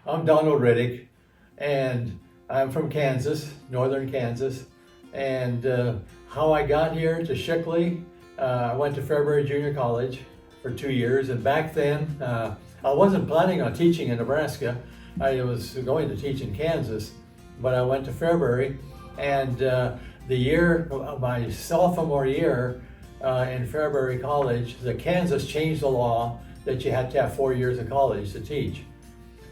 I'm Donald Rytych, and I'm from Kansas, northern Kansas. And how I got here to Shickley, I went to Fairbury Junior College for 2 years, and back then I wasn't planning on teaching in Nebraska. I was going to teach in Kansas, but I went to Fairbury, and my sophomore year in Fairbury College, Kansas changed the law that you had to have 4 years of college to teach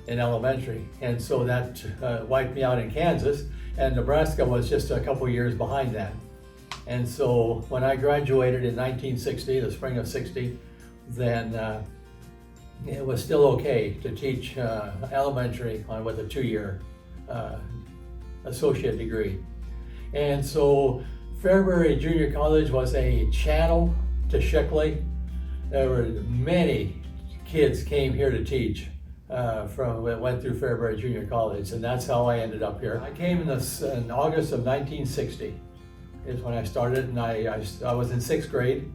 in elementary, and so that wiped me out in Kansas, and Nebraska was just a couple years behind that. And so when I graduated in 1960, the spring of 60, then it was still okay to teach elementary with a 2-year associate degree. And so Fairbury Junior College was a channel to Shickley. There were many kids came here to teach went through Fairbury Junior College, and that's how I ended up here. I came in August of 1960 is when I started, and I was in 6th grade,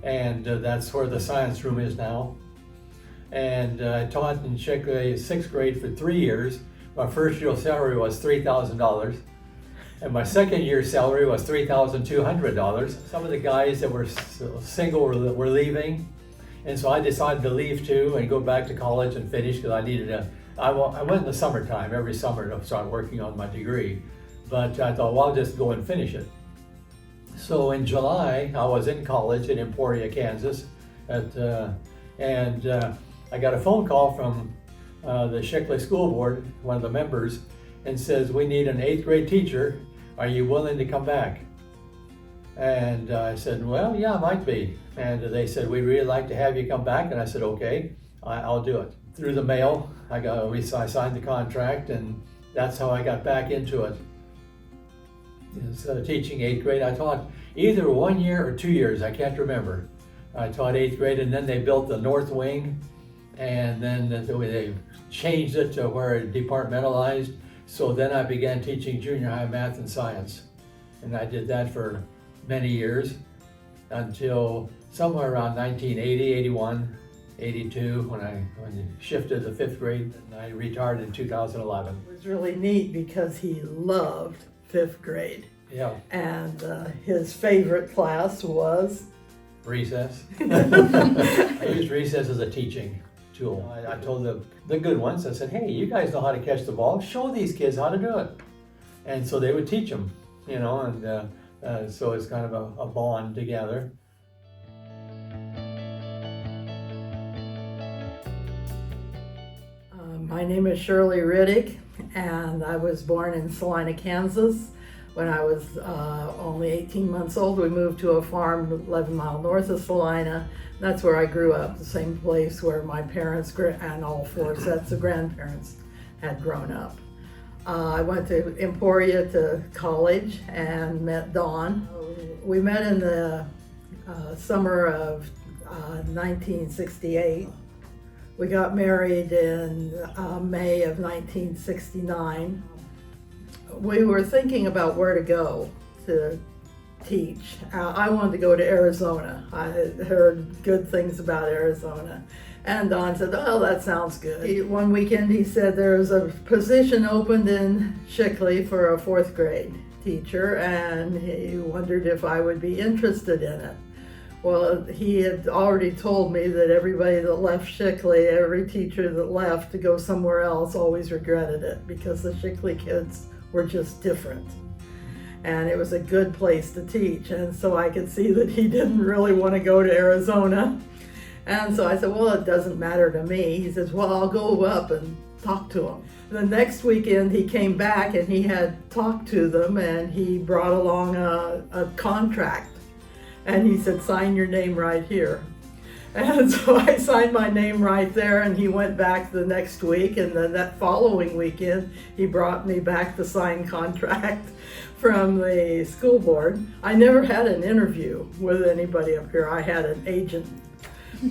and that's where the science room is now. And I taught in Shickley 6th grade for 3 years. My first year salary was $3,000. And my second year salary was $3,200. Some of the guys that were single were leaving, and so I decided to leave too and go back to college and finish, because I went in the summertime, every summer, to start working on my degree. But I thought, well, I'll just go and finish it. So in July, I was in college in Emporia, Kansas, and I got a phone call from the Shickley School Board, one of the members, and says, we need an 8th grade teacher. Are you willing to come back? And I said, well, yeah, I might be. And they said, we'd really like to have you come back. And I said, okay, I'll do it. Through the mail, I signed the contract, and that's how I got back into it. Teaching 8th grade. I taught either 1 year or 2 years, I can't remember. I taught 8th grade, and then they built the north wing, and then they changed it to where it departmentalized. So then I began teaching junior high math and science. And I did that for many years until somewhere around 1980, 81, 82, when I shifted to 5th grade, and I retired in 2011. It was really neat because he loved 5th grade. Yeah. And his favorite class was? Recess. I used recess as a teaching tool. I told the good ones, I said, hey, you guys know how to catch the ball, show these kids how to do it. And so they would teach them, and so it's kind of a bond together. My name is Shirley Rytych, and I was born in Salina, Kansas. When I was only 18 months old, we moved to a farm 11 miles north of Salina. That's where I grew up, the same place where my parents and all 4 sets of grandparents had grown up. I went to Emporia to college and met Dawn. We met in the summer of 1968. We got married in May of 1969. We were thinking about where to go to teach. I wanted to go to Arizona. I had heard good things about Arizona. And Don said, oh, that sounds good. One weekend he said there was a position opened in Shickley for a 4th grade teacher, and he wondered if I would be interested in it. Well, he had already told me that everybody that left Shickley, every teacher that left to go somewhere else always regretted it, because the Shickley kids were just different. And it was a good place to teach. And so I could see that he didn't really want to go to Arizona. And so I said, well, it doesn't matter to me. He says, well, I'll go up and talk to him. The next weekend he came back and he had talked to them, and he brought along a contract. And he said, sign your name right here. And so I signed my name right there, and he went back the next week, and then that following weekend, he brought me back the signed contract from the school board. I never had an interview with anybody up here. I had an agent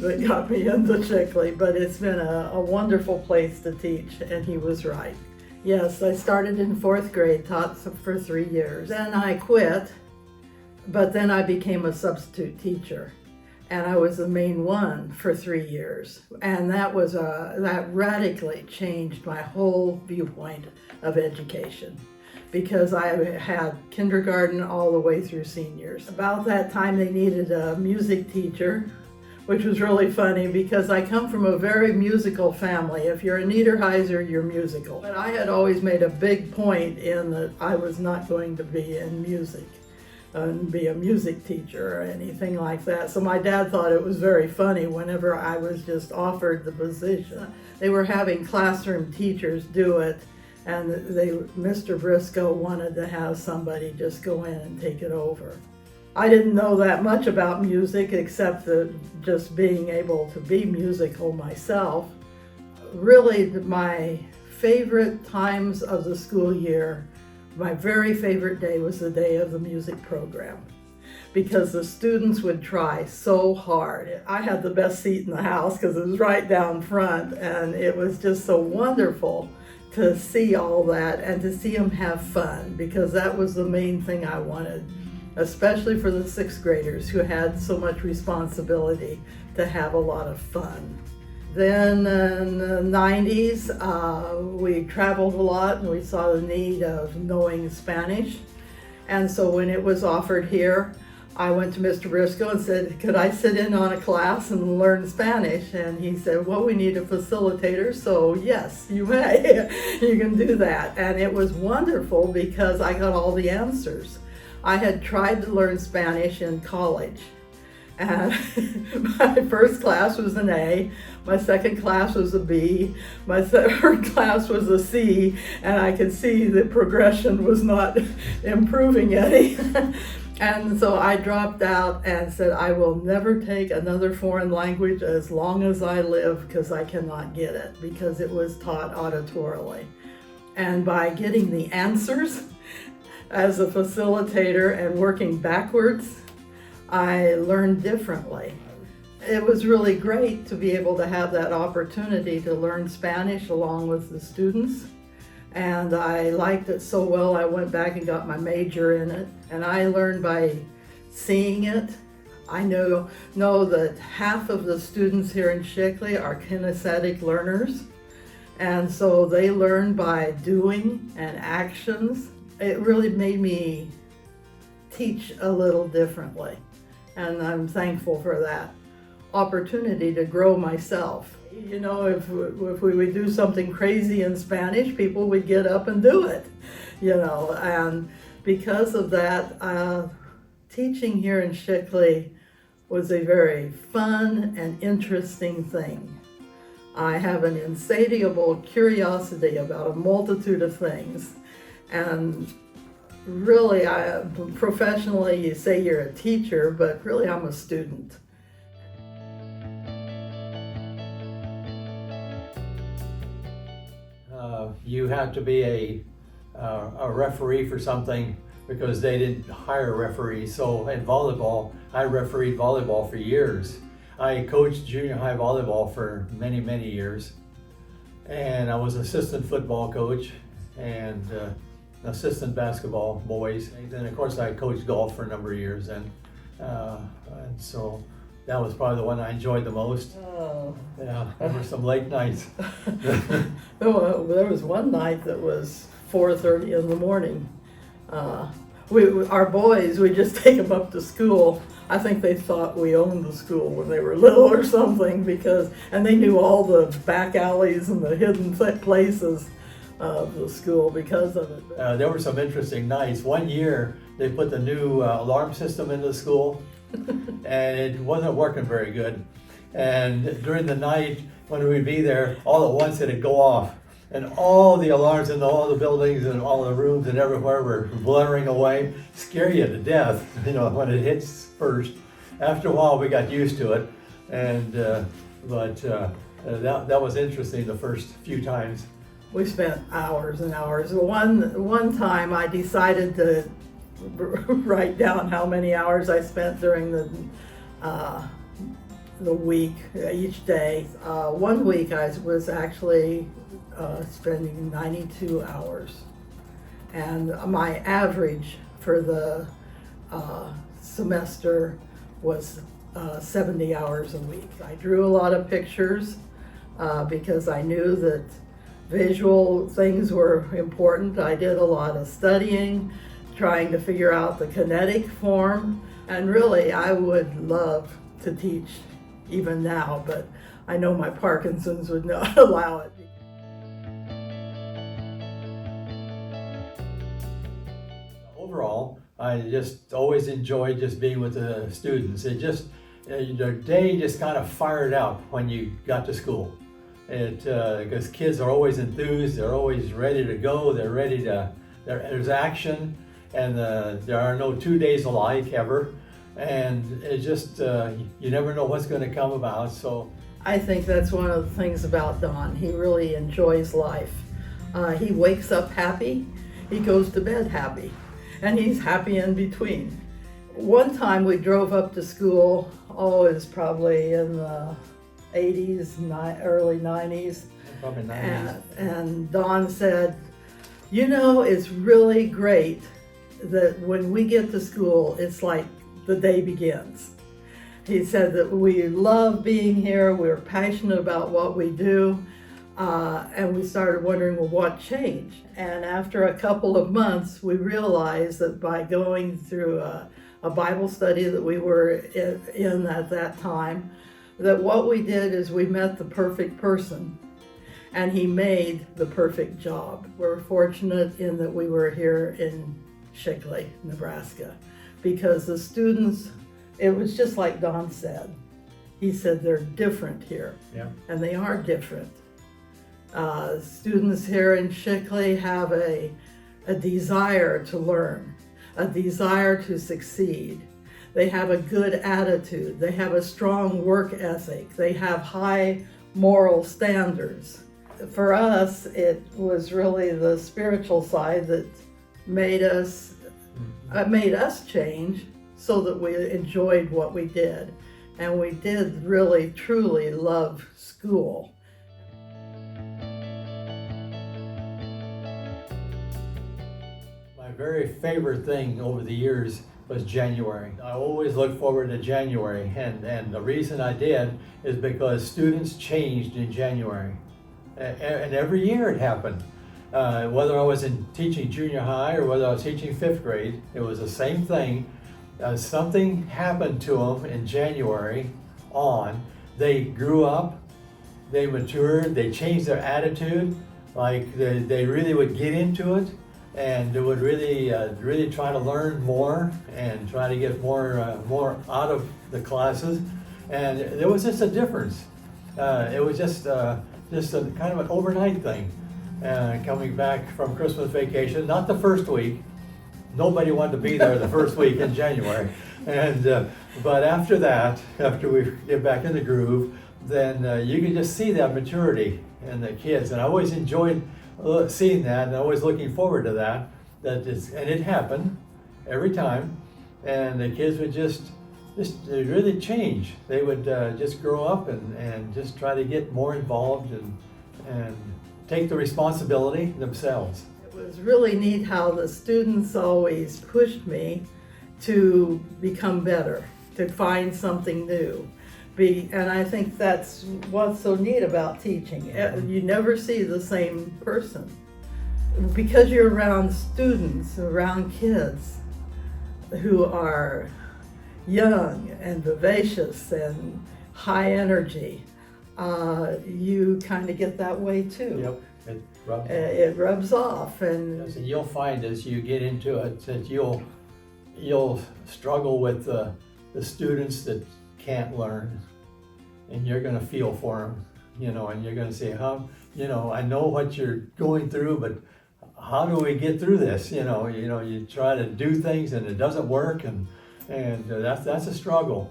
that got me into Shickley, but it's been a wonderful place to teach, and he was right. Yes, I started in 4th grade, taught for 3 years. Then I quit, but then I became a substitute teacher. and I was the main one for 3 years. And that radically changed my whole viewpoint of education, because I had kindergarten all the way through seniors. About that time they needed a music teacher, which was really funny because I come from a very musical family. If you're a Niederheiser, you're musical. But I had always made a big point in that I was not going to be in music and be a music teacher or anything like that. So my dad thought it was very funny whenever I was just offered the position. They were having classroom teachers do it, and Mr. Briscoe wanted to have somebody just go in and take it over. I didn't know that much about music except that just being able to be musical myself. Really, my favorite times of the school year, my very favorite day was the day of the music program, because the students would try so hard. I had the best seat in the house because it was right down front, and it was just so wonderful to see all that and to see them have fun, because that was the main thing I wanted, especially for the sixth graders who had so much responsibility, to have a lot of fun. Then in the 90s, we traveled a lot and we saw the need of knowing Spanish. And so when it was offered here, I went to Mr. Briscoe and said, could I sit in on a class and learn Spanish? And he said, well, we need a facilitator, so yes, you may. You can do that. And it was wonderful because I got all the answers. I had tried to learn Spanish in college, and my first class was an A, my second class was a B, my third class was a C, and I could see the progression was not improving any. And so I dropped out and said, I will never take another foreign language as long as I live, because I cannot get it, because it was taught auditorily. And by getting the answers as a facilitator and working backwards, I learned differently. It was really great to be able to have that opportunity to learn Spanish along with the students. And I liked it so well, I went back and got my major in it. And I learned by seeing it. I know that half of the students here in Shickley are kinesthetic learners. And so they learn by doing and actions. It really made me teach a little differently. And I'm thankful for that opportunity to grow myself. You know, if we would do something crazy in Spanish, people would get up and do it, you know. And because of that, teaching here in Shickley was a very fun and interesting thing. I have an insatiable curiosity about a multitude of things. And really, professionally, you say you're a teacher, but really I'm a student. You have to be a referee for something because they didn't hire referees. So in volleyball, I refereed volleyball for years. I coached junior high volleyball for many, many years. And I was assistant football coach and assistant basketball boys. And of course I coached golf for a number of years. And so that was probably the one I enjoyed the most. Oh. Yeah, there were some late nights. Well, there was one night that was 4:30 in the morning. Our boys, we just take them up to school. I think they thought we owned the school when they were little or something, and they knew all the back alleys and the hidden places of the school because of it. There were some interesting nights. One year they put the new alarm system into the school and it wasn't working very good. And during the night when we'd be there, all at once it'd go off. And all the alarms in all the buildings and all the rooms and everywhere were blaring away. Scare you to death, you know, when it hits first. After a while, we got used to it, and that was interesting the first few times. We spent hours and hours. One time, I decided to write down how many hours I spent during the week, each day. One week, I was actually spending 92 hours, and my average for the semester was 70 hours a week. I drew a lot of pictures because I knew that visual things were important. I did a lot of studying, trying to figure out the kinetic form, and really I would love to teach even now, but I know my Parkinson's would not allow it. Overall, I just always enjoyed just being with the students. It just, their day just kind of fired up when you got to school. Because kids are always enthused, they're always ready to go, they're ready to, there's action, and there are no 2 days alike ever. And it just, you never know what's going to come about, so. I think that's one of the things about Don. He really enjoys life. He wakes up happy, he goes to bed happy, and he's happy in between. One time we drove up to school, it was probably in the 80s, early 90s. Probably 90s. And Don said, you know, it's really great that when we get to school, it's like the day begins. He said that we love being here, we're passionate about what we do, and we started wondering, well, what changed? And after a couple of months, we realized that by going through a Bible study that we were in at that time, that what we did is we met the perfect person, and he made the perfect job. We're fortunate in that we were here in Shickley, Nebraska, because the students, it was just like Don said. He said they're different here, Yeah. and they are different. Students here in Shickley have a desire to learn, a desire to succeed. They have a good attitude. They have a strong work ethic. They have high moral standards. For us, it was really the spiritual side that made us change so that we enjoyed what we did. And we did really, truly love school. My very favorite thing over the years was January. I always look forward to January, and the reason I did is because students changed in January. And every year it happened. Whether I was teaching junior high or whether I was teaching 5th grade, it was the same thing. Something happened to them in January on. They grew up, they matured, they changed their attitude, like they really would get into it, and they would really try to learn more and try to get more out of the classes. And there was just a difference. It was just a kind of an overnight thing. Coming back from Christmas vacation, not the first week. Nobody wanted to be there the first week in January. But after that, after we get back in the groove, then you can just see that maturity in the kids. And I always enjoyed seeing that, and always looking forward to that. And it happened every time. And the kids would just they'd really change. They would just grow up and just try to get more involved and take the responsibility themselves. It was really neat how the students always pushed me to become better, to find something new. And I think that's what's so neat about teaching. You never see the same person. Because you're around students, around kids who are young and vivacious and high energy, you kind of get that way too. Yep, it rubs off. And yes, and you'll find as you get into it that you'll struggle with the students that can't learn, and you're going to feel for them, and you're going to say, I know what you're going through, but how do we get through this? You try to do things and it doesn't work, and that's a struggle.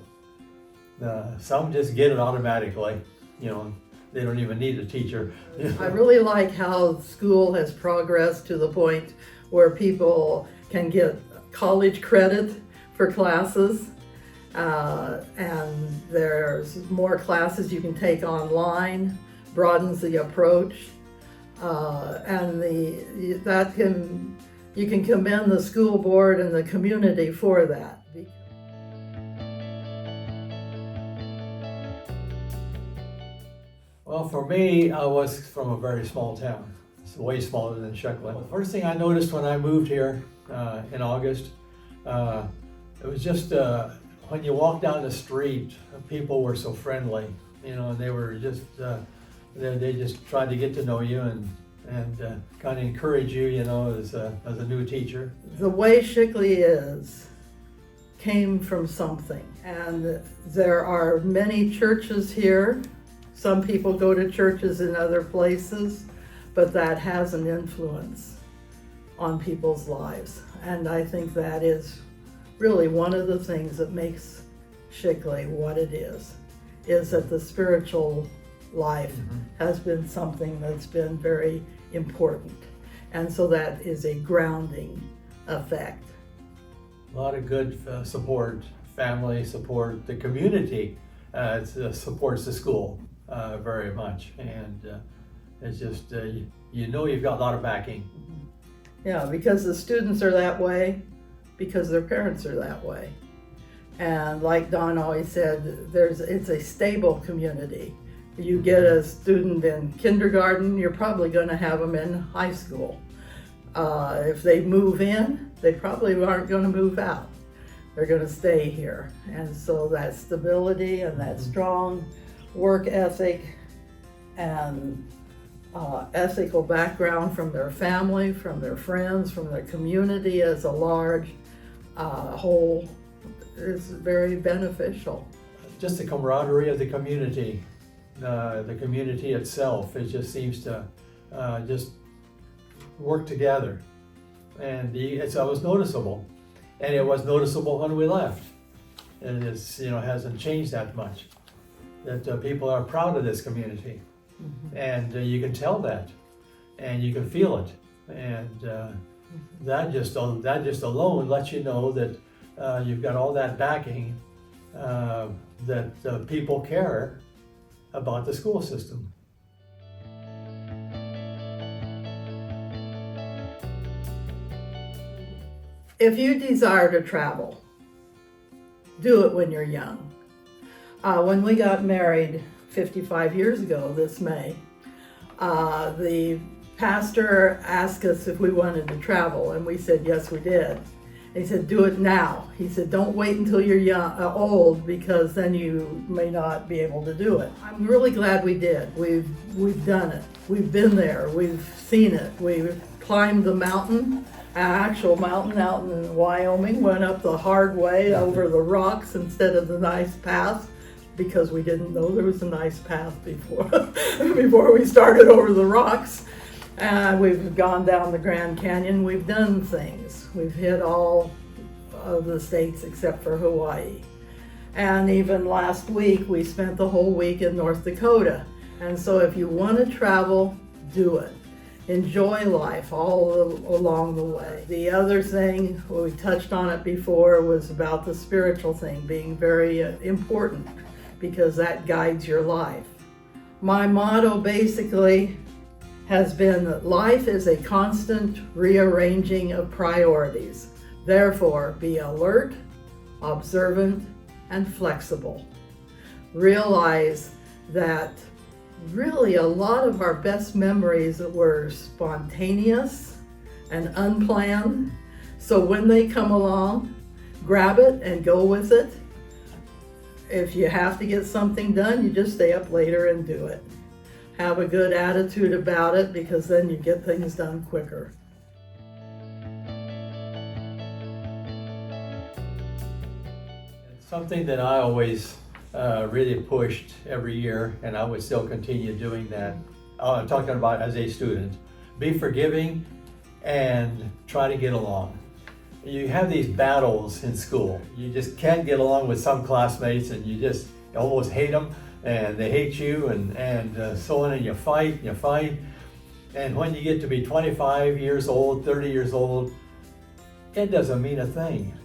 Some just get it automatically, they don't even need a teacher. I really like how school has progressed to the point where people can get college credit for classes, and there's more classes you can take online, broadens the approach, and you can commend the school board and the community for that. Well, for me, I was from a very small town. It's way smaller than Shickley. The first thing I noticed when I moved here in August, it was just when you walk down the street, people were so friendly, and they were just, they just tried to get to know you and kind of encourage you, as a new teacher. The way Shickley is came from something, and there are many churches here. Some people go to churches in other places, but that has an influence on people's lives. And I think that is really one of the things that makes Shickley what it is that the spiritual life has been something that's been very important. And so that is a grounding effect. A lot of good support, family support, the community supports the school very much. And it's just, you've got a lot of backing. Yeah, because the students are that way, because their parents are that way. And like Don always said, it's a stable community. You get a student in kindergarten, you're probably going to have them in high school. If they move in, they probably aren't going to move out. They're going to stay here. And so that stability and that strong work ethic and ethical background from their family, from their friends, from their community as a large whole is very beneficial. Just the camaraderie of the community itself, it just seems to just work together. And it was noticeable. And it was noticeable when we left. And it's, hasn't changed that much. That people are proud of this community. And you can tell that. And you can feel it. And that just alone lets you know that you've got all that backing, that people care about the school system. If you desire to travel, do it when you're young. When we got married 55 years ago this May, the pastor asked us if we wanted to travel, and we said yes, we did. He said, do it now. He said, don't wait until you're old, because then you may not be able to do it. I'm really glad we did. We've done it. We've been there. We've seen it. We've climbed the mountain, an actual mountain out in Wyoming, went up the hard way over the rocks instead of the nice path, because we didn't know there was a nice path before we started over the rocks. We've gone down the Grand Canyon. We've done things. We've hit all of the states except for Hawaii. And even last week, we spent the whole week in North Dakota. And so if you want to travel, do it. Enjoy life all along the way. The other thing, we touched on it before, was about the spiritual thing being very important, because that guides your life. My motto basically has been that life is a constant rearranging of priorities. Therefore, be alert, observant, and flexible. Realize that really a lot of our best memories were spontaneous and unplanned. So when they come along, grab it and go with it. If you have to get something done, you just stay up later and do it. Have a good attitude about it, because then you get things done quicker. It's something that I always really pushed every year, and I would still continue doing that. I'm talking about as a student. Be forgiving and try to get along. You have these battles in school. You just can't get along with some classmates, and you just almost hate them, and they hate you, and so on, and you fight. And when you get to be 25 years old, 30 years old, it doesn't mean a thing.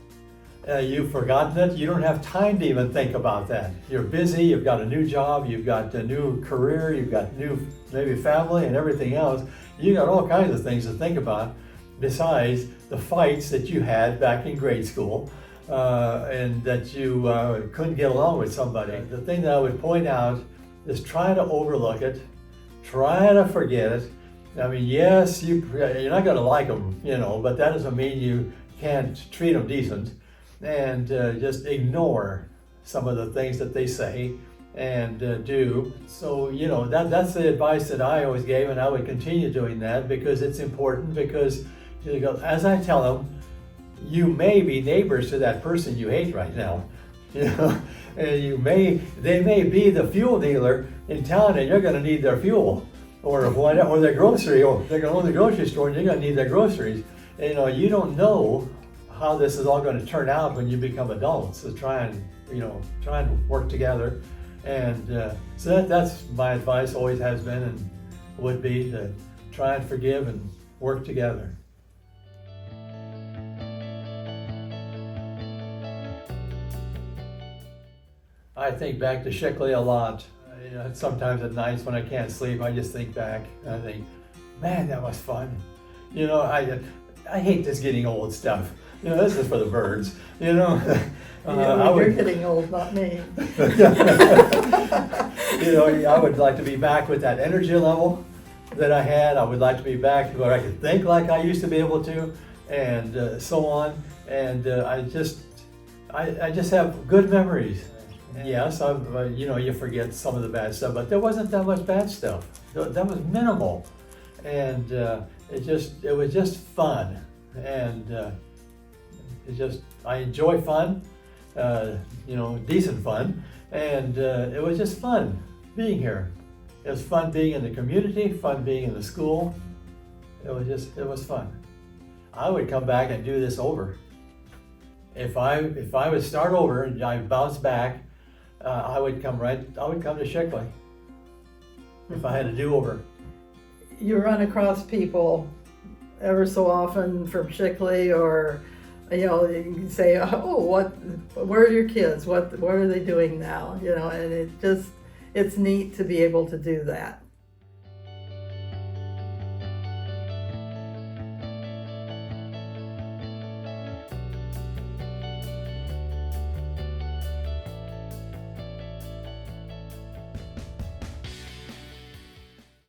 You've forgotten it. You don't have time to even think about that. You're busy, you've got a new job, you've got a new career, you've got new maybe family and everything else. You got all kinds of things to think about besides the fights that you had back in grade school and that you couldn't get along with somebody. The thing that I would point out is try to overlook it, try to forget it. I mean, yes, you're not going to like them, but that doesn't mean you can't treat them decent, and just ignore some of the things that they say and do. So, that's the advice that I always gave, and I would continue doing that because it's important. Because, as I tell them, you may be neighbors to that person you hate right now, and they may be the fuel dealer in town, and you're going to need their fuel, or their grocery, or they're going to own the grocery store, and you're going to need their groceries. And, you don't know how this is all going to turn out when you become adults. So try and work together. And so that's my advice, always has been and would be, to try and forgive and work together. I think back to Shickley a lot. Sometimes at nights when I can't sleep, I just think back and I think, man, that was fun. I hate this getting old stuff. This is for the birds. You're getting old, not me. I would like to be back with that energy level that I had. I would like to be back where I could think like I used to be able to, and so on. And I just have good memories. Yes, you forget some of the bad stuff, but there wasn't that much bad stuff. That was minimal, and it was just fun, and I enjoy fun, decent fun, and it was just fun being here. It was fun being in the community, fun being in the school. It was fun. I would come back and do this over. If I would start over and I bounce back, I would come to Shickley if I had a do-over. You run across people ever so often from Shickley, or you can say, oh, where are your kids? What are they doing now? And it's neat to be able to do that.